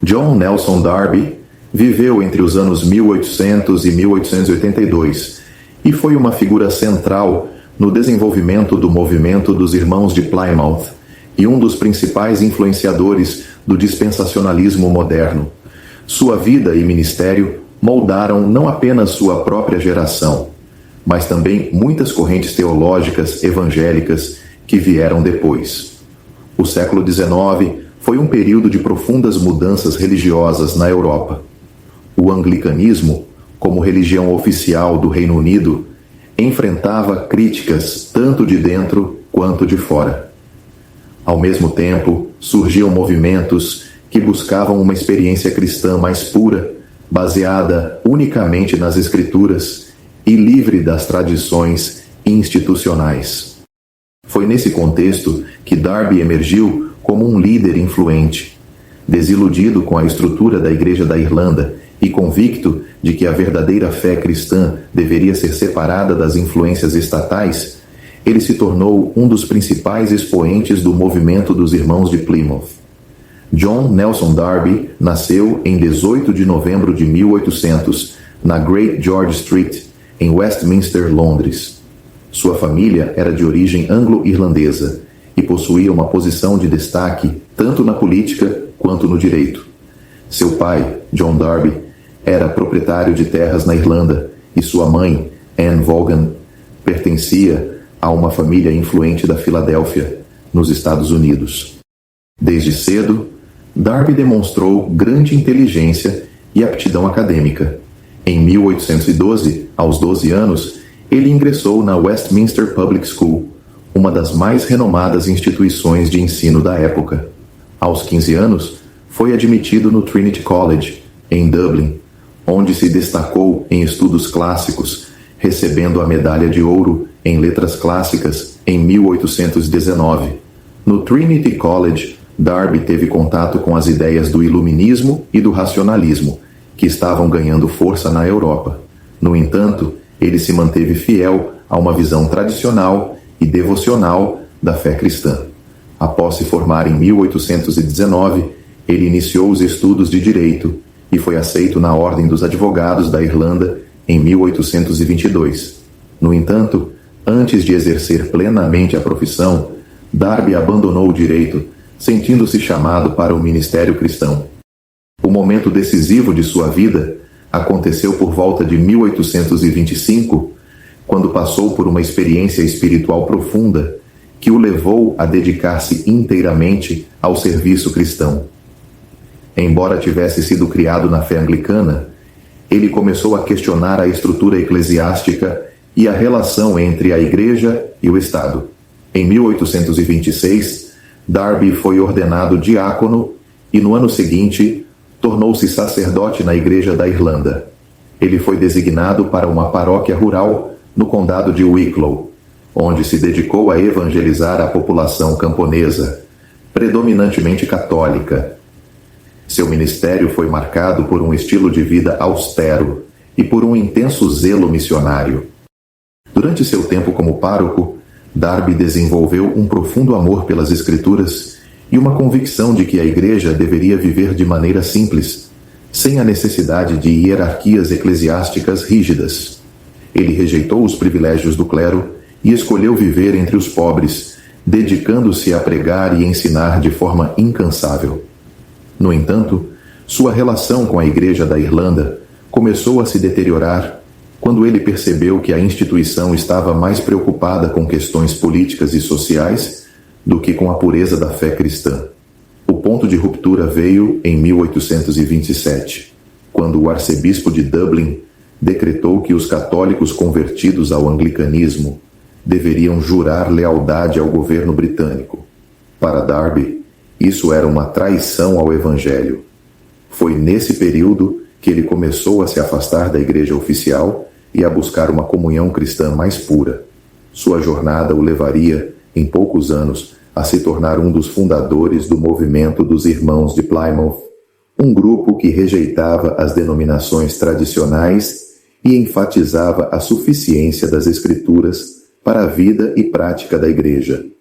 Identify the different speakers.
Speaker 1: John Nelson Darby viveu entre os anos 1800 e 1882 e foi uma figura central no desenvolvimento do movimento dos Irmãos de Plymouth e um dos principais influenciadores do dispensacionalismo moderno. Sua vida e ministério moldaram não apenas sua própria geração, mas também muitas correntes teológicas evangélicas que vieram depois. O século XIX foi um período de profundas mudanças religiosas na Europa. O anglicanismo, como religião oficial do Reino Unido, enfrentava críticas tanto de dentro quanto de fora. Ao mesmo tempo, surgiam movimentos que buscavam uma experiência cristã mais pura, baseada unicamente nas Escrituras e livre das tradições institucionais. Foi nesse contexto que Darby emergiu como um líder influente. Desiludido com a estrutura da Igreja da Irlanda e convicto de que a verdadeira fé cristã deveria ser separada das influências estatais, ele se tornou um dos principais expoentes do movimento dos Irmãos de Plymouth. John Nelson Darby nasceu em 18 de novembro de 1800, na Great George Street, em Westminster, Londres. Sua família era de origem anglo-irlandesa e possuía uma posição de destaque tanto na política quanto no direito. Seu pai, John Darby, era proprietário de terras na Irlanda e sua mãe, Anne Vaughan, pertencia a uma família influente da Filadélfia, nos Estados Unidos. Desde cedo, Darby demonstrou grande inteligência e aptidão acadêmica. Em 1812, aos 12 anos, ele ingressou na Westminster Public School, uma das mais renomadas instituições de ensino da época. Aos 15 anos, foi admitido no Trinity College, em Dublin, onde se destacou em estudos clássicos, recebendo a medalha de ouro em letras clássicas em 1819. No Trinity College, Darby teve contato com as ideias do iluminismo e do racionalismo, que estavam ganhando força na Europa. No entanto, ele se manteve fiel a uma visão tradicional e devocional da fé cristã. Após se formar em 1819, ele iniciou os estudos de direito e foi aceito na Ordem dos Advogados da Irlanda em 1822. No entanto, antes de exercer plenamente a profissão, Darby abandonou o direito, sentindo-se chamado para o ministério cristão. O momento decisivo de sua vida aconteceu por volta de 1825, quando passou por uma experiência espiritual profunda que o levou a dedicar-se inteiramente ao serviço cristão. Embora tivesse sido criado na fé anglicana, ele começou a questionar a estrutura eclesiástica e a relação entre a Igreja e o Estado. Em 1826, Darby foi ordenado diácono e, no ano seguinte, tornou-se sacerdote na Igreja da Irlanda. Ele foi designado para uma paróquia rural no condado de Wicklow, onde se dedicou a evangelizar a população camponesa, predominantemente católica. Seu ministério foi marcado por um estilo de vida austero e por um intenso zelo missionário. Durante seu tempo como pároco, Darby desenvolveu um profundo amor pelas Escrituras e uma convicção de que a Igreja deveria viver de maneira simples, sem a necessidade de hierarquias eclesiásticas rígidas. Ele rejeitou os privilégios do clero e escolheu viver entre os pobres, dedicando-se a pregar e ensinar de forma incansável. No entanto, sua relação com a Igreja da Irlanda começou a se deteriorar quando ele percebeu que a instituição estava mais preocupada com questões políticas e sociais do que com a pureza da fé cristã. O ponto de ruptura veio em 1827, quando o arcebispo de Dublin decretou que os católicos convertidos ao anglicanismo deveriam jurar lealdade ao governo britânico. Para Darby, isso era uma traição ao Evangelho. Foi nesse período que ele começou a se afastar da igreja oficial e a buscar uma comunhão cristã mais pura. Sua jornada o levaria, em poucos anos, a se tornar um dos fundadores do movimento dos Irmãos de Plymouth, um grupo que rejeitava as denominações tradicionais e enfatizava a suficiência das Escrituras para a vida e prática da Igreja.